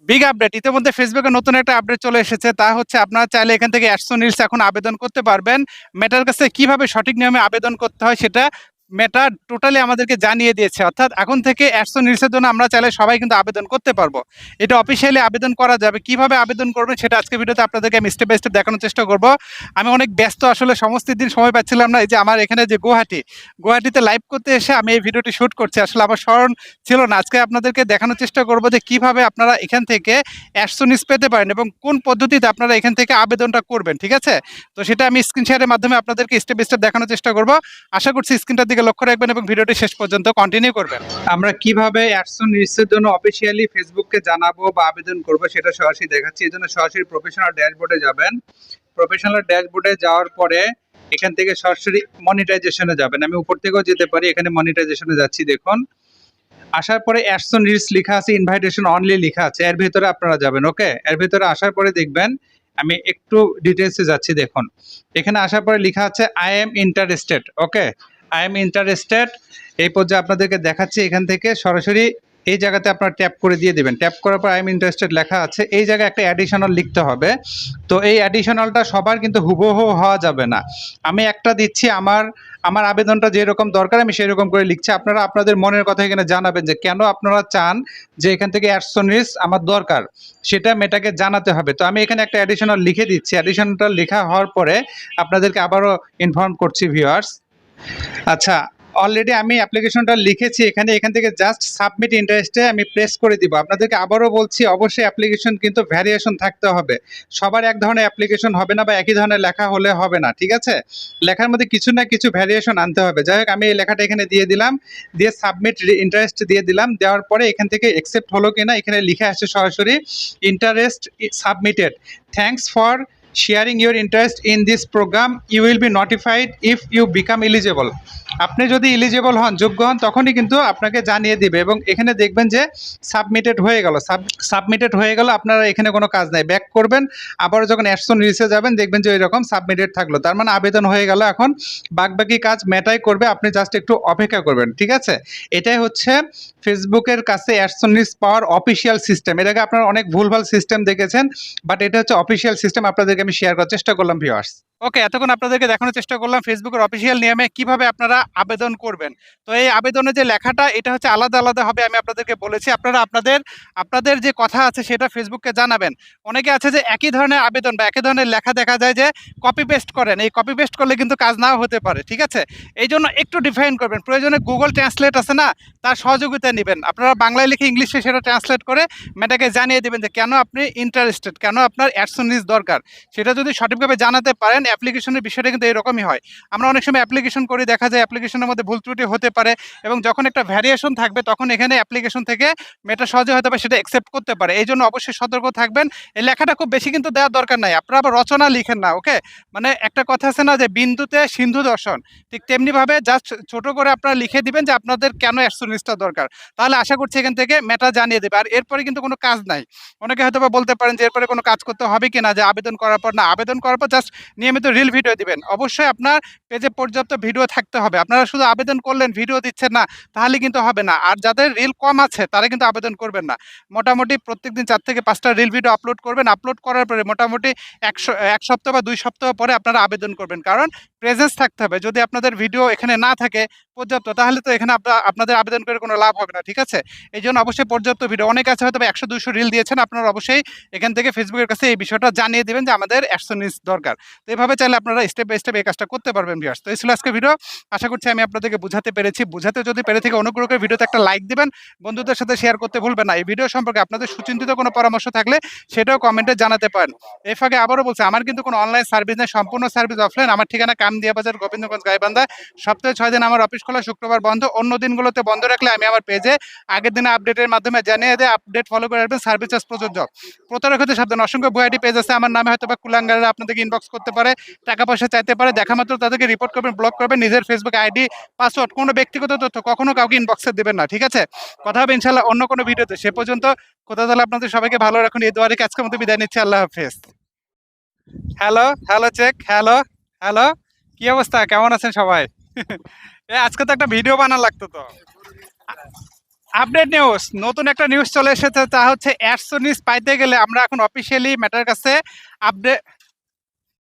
Big update ইতিমধ্যে ফেসবুকে নতুন একটা আপডেট চলে এসেছে, তা হচ্ছে আপনারা চাইলে এখান থেকে অ্যাডসন রিলস এখন আবেদন করতে পারবেন। মেটার কাছে কিভাবে সঠিক নিয়মে আবেদন করতে হয় সেটা মেটা টোটালি আমাদেরকে জানিয়ে দিয়েছে। অর্থাৎ এখন থেকে অ্যাডসন রিলসের জন্য আমরা চাইলে সবাই কিন্তু আবেদন করতে পারবো। এটা অফিসিয়ালি আবেদন করা যাবে। কিভাবে আবেদন করবেন সেটা আজকে ভিডিওতে আপনাদেরকে আমি স্টেপ বাই স্টেপ দেখানোর চেষ্টা করব। আমি অনেক ব্যস্ত, আসলে সমস্ত দিন সময় পাচ্ছিলাম না। এই যে আমার এখানে যে গুয়াহাটিতে লাইভ করতে এসে আমি এই ভিডিওটি শুট করছি, আসলে আমার স্মরণ ছিল না। আজকে আপনাদেরকে দেখানোর চেষ্টা করব যে কিভাবে আপনারা এখান থেকে অ্যাডসনিস পেতে পারেন এবং কোন পদ্ধতিতে আপনারা এখান থেকে আবেদনটা করবেন, ঠিক আছে? তো সেটা আমি স্ক্রিন শেয়ারের মাধ্যমে আপনাদেরকে স্টেপ বাই স্টেপ দেখানোর চেষ্টা করব। আশা করছি স্ক্রিনটার দিকে লক্ষ্য রাখবেন এবং ভিডিওটি শেষ পর্যন্ত কন্টিনিউ করবেন। আমরা কিভাবে অ্যাডসনিসের জন্য অফিসিয়ালি ফেসবুককে জানাবো বা আবেদন করব সেটা সরাসরি দেখাচ্ছি। এই জন্য সরাসরি প্রফেশনাল ড্যাশবোর্ডে যাবেন। প্রফেশনাল ড্যাশবোর্ডে যাওয়ার পরে এখান থেকে সরাসরি মনিটাইজেশনে যাবেন। আমি উপর থেকেও যেতে পারি, এখানে মনিটাইজেশনে যাচ্ছি। দেখুন, আসার পরে অ্যাডসন রিলস লেখা আছে, ইনভাইটেশন অনলি লেখা আছে, এর ভিতরে আপনারা যাবেন। ওকে, এর ভিতরে আসার পরে দেখবেন, আমি একটু ডিটেলসে যাচ্ছি। দেখুন, এখানে আসার পরে লেখা আছে I am interested. Okay, I am interested এই পর্যায়ে আপনাদেরকে দেখাচ্ছি। এখান থেকে সরাসরি এই জায়গাতে আপনারা ট্যাপ করে দিয়ে দেবেন। ট্যাপ করার পর আই এম ইন্টারেস্টেড লেখা আছে, এই জায়গায় একটা অ্যাডিশনাল লিখতে হবে। তো এই অ্যাডিশনালটা সবার কিন্তু হুবহু হওয়া যাবে না। আমি একটা দিচ্ছি, আমার আমার আবেদনটা যেরকম দরকার আমি সেরকম করে লিখছি। আপনারা আপনাদের মনের কথা এখানে জানাবেন যে কেন আপনারা চান যে এখান থেকে অ্যাডসন রিলস আমার দরকার, সেটা মেটাকে জানাতে হবে। তো আমি এখানে একটা অ্যাডিশনাল লিখে দিচ্ছি। অ্যাডিশনালটা লেখা হওয়ার পরে আপনাদেরকে আবারও ইনফর্ম করছি ভিউয়ার্স। আচ্ছা, অলরেডি আমি অ্যাপ্লিকেশনটা লিখেছি। এখান থেকে জাস্ট সাবমিট ইন্টারেস্টে আমি প্রেস করে দিব। আপনাদেরকে আবারও বলছি, অবশ্যই অ্যাপ্লিকেশন কিন্তু ভ্যারিয়েশন থাকতে হবে। সবার এক ধরনের অ্যাপ্লিকেশন হবে না বা একই ধরনের লেখা হলে হবে না, ঠিক আছে? লেখার মধ্যে কিছু না কিছু ভ্যারিয়েশন আনতে হবে। যাই হোক, আমি এই লেখাটা এখানে দিয়ে দিলাম, দিয়ে সাবমিট ইন্টারেস্ট দিয়ে দিলাম। দেওয়ার পরে এখান থেকে অ্যাকসেপ্ট হলো কিনা এখানে লিখে আসছে সরাসরি interest submitted, thanks for sharing your interest in this programme, you will be notified if you become eligible. আপনি যদি এলিজেবল হন, যোগ্য হন, তখনই কিন্তু আপনাকে জানিয়ে দিবে। এবং এখানে দেখবেন যে সাবমিটেড হয়ে গেল। সাবমিটেড হয়ে গেল, আপনারা এখানে কোনো কাজ নাই, ব্যাক করবেন। আবার যখন অ্যাডসন রিলিজে যাবেন দেখবেন যে এরকম সাবমিটেড থাকলো, তার মানে আবেদন হয়ে গেল। এখন বাকি কাজ মেটাই করবে, আপনি জাস্ট একটু অপেক্ষা করবেন, ঠিক আছে? এটাই হচ্ছে ফেসবুকের কাছে অ্যাডসন রিলিজ পাওয়ার অফিসিয়াল সিস্টেম। এর আগে আপনারা অনেক ভুলভাল সিস্টেম দেখেছেন, বাট এটা হচ্ছে অফিসিয়াল সিস্টেম। আপনাদেরকে আমি শেয়ার করার চেষ্টা করলাম ভিউয়ার্স। ওকে, এতক্ষণ আপনাদেরকে দেখানোর চেষ্টা করলাম ফেসবুকের অফিসিয়াল নিয়মে কিভাবে আপনারা আবেদন করবেন। তো এই আবেদনের যে লেখাটা এটা হচ্ছে আলাদা আলাদা হবে, আমি আপনাদেরকে বলেছি। আপনারা আপনাদের আপনাদের যে কথা আছে সেটা ফেসবুককে জানাবেন। অনেকে আছে যে একই ধরনের আবেদন বা একই ধরনের লেখা দেখা যায় যে কপি পেস্ট করেন, এই কপি পেস্ট করলে কিন্তু কাজ নাও হতে পারে, ঠিক আছে? এই জন্য একটু ডিফাইন করবেন। প্রয়োজনে গুগল ট্রান্সলেট আছে না, তার সহযোগিতা নেবেন। আপনারা বাংলায় লিখে ইংলিশে সেটা ট্রান্সলেট করে মেটাকে জানিয়ে দেবেন যে কেন আপনি ইন্টারেস্টেড, কেন আপনার অ্যাডসন রিলিজ দরকার। সেটা যদি সঠিকভাবে জানাতে পারেন, অ্যাপ্লিকেশনের বিষয়টা কিন্তু এরকমই হয়। আমরা অনেক সময় অ্যাপ্লিকেশন করি, দেখা যায় অ্যাপ্লিকেশনের মধ্যে ভুল ত্রুটি হতে পারে এবং যখন একটা ভ্যারিয়েশন থাকবে তখন এখানে অ্যাপ্লিকেশন থেকে মেটা সহজে হয়তো বা সেটা অ্যাকসেপ্ট করতে পারে। এই জন্য অবশ্যই সতর্ক থাকবেন। এই লেখাটা খুব বেশি কিন্তু দেওয়ার দরকার নাই। আপনারা আবার রচনা লিখেন না, ওকে? মানে একটা কথা আছে না যে বিন্দুতে সিন্ধু দর্শন, ঠিক তেমনিভাবে জাস্ট ছোট করে আপনারা লিখে দিবেন যে আপনাদের কেন অ্যাডসনিসটা দরকার। তাহলে আশা করছি এখান থেকে মেটা জানিয়ে দেবে। আর এরপরে কিন্তু কোনো কাজ নাই। অনেকে হয়তো বা বলতে পারেন যে এরপরে কোনো কাজ করতে হবে কিনা, যে আবেদন করার পর। না, আবেদন করার পর জাস্ট নিয়মিত রিল ভিডিও দিবেন। অবশ্যই আপনার পেজে পর্যাপ্ত ভিডিও থাকতে হবে। আপনারা শুধু আবেদন করলেন, ভিডিও দিচ্ছেন না, তাহলে কিন্তু হবে না। আর যাদের রিল কম আছে তারা কিন্তু আবেদন করবেন না। মোটামুটি প্রত্যেকদিন 4 থেকে 5টা রিল ভিডিও আপলোড করবেন। আপলোড করার পরে মোটামুটি ১ সপ্তাহ বা 2 সপ্তাহ পরে আপনারা আবেদন করবেন। কারণ প্রেজেন্স থাকতে হবে। যদি আপনাদের ভিডিও এখানে না থাকে পর্যাপ্ত, তাহলে তো এখানে আপনাদের আবেদন করে কোনো লাভ হবে না, ঠিক আছে? এইজন্য অবশ্যই পর্যাপ্ত ভিডিও, অনেক আছে হয়তো 100-200 রিল দিয়েছেন, আপনারা অবশ্যই এখান থেকে ফেসবুকের কাছে এই বিষয়টা জানিয়ে দিবেন যে আমাদের অ্যাডসনিস দরকার। তো এভাবে চাইলে আপনারা স্টেপ বাই স্টেপ এই কাজটা করতে পারবেন ভিউয়ার্স। তো এই ছিল আজকের ভিডিও। আশা করছি আমি আপনাদেরকে বুঝাতে পেরেছি। বুঝাতে যদি পেরে থেকে অনুগ্রহ করে ভিডিওতে একটা লাইক দিবেন, বন্ধুদের সাথে শেয়ার করতে ভুলবেন না। এই ভিডিও সম্পর্কে আপনাদের সুচিন্তিত কোনো পরামর্শ থাকলে সেটাও কমেন্টে জানাতে পারেন। এই ফাঁকে আবারও বলছি, আমার কিন্তু কোনো অনলাইন সার্ভিস নেই, সম্পূর্ণ সার্ভিস অফলাইন। আমার ঠিকানা কামদিয়া বাজার, গোবিন্দগঞ্জ, গাইবান্ধা। সপ্তাহে 6 দিন আমার অফিস খোলা, শুক্রবার বন্ধ। অন্য দিনগুলোতে বন্ধ রাখলে আমি আমার পেজে আগের দিনে আপডেটের মাধ্যমে জানিয়ে দেয়, আপডেট ফলো করে রাখবেন। সার্ভিস চার্জ প্রযোজ্য। প্রতারক হতে সাবধান। অসংখ্য ভুয়াইটি পেজ আছে আমার নামে, হয়তো বা কুলাঙ্গাররা আপনাদেরকে ইনবক্স করতে পারে, টাকা পয়সা চাইতে পারে। দেখা মাত্র তাদেরকে রিপোর্ট করবেন, ব্লক করবেন। নিজের ফেসবুক আইডি, পাসওয়ার্ড, কোনো ব্যক্তিগত তথ্য কখনো কাউকে ইনবক্সে দেবেন না, ঠিক আছে? কথা হবে ইনশাল্লাহ অন্য কোনো ভিডিওতে। সে পর্যন্ত কোথা তাহলে আপনাদের সবাইকে ভালো রাখুন। এই দোয়া রেখে আজকের মতো বিদায় নিচ্ছি। আল্লাহ হাফেজ। Hello, hello check, hello, hello. কি অবস্থা, কেমন আছেন সবাই? আজকে তো একটা ভিডিও বানানো লাগতো তো। আপডেট নিউজ, নতুন একটা নিউজ চলে এসেছে, তা হচ্ছে অ্যাডসোনিস পাইতে গেলে আমরা এখন অফিসিয়ালি মেটার কাছে আপডেট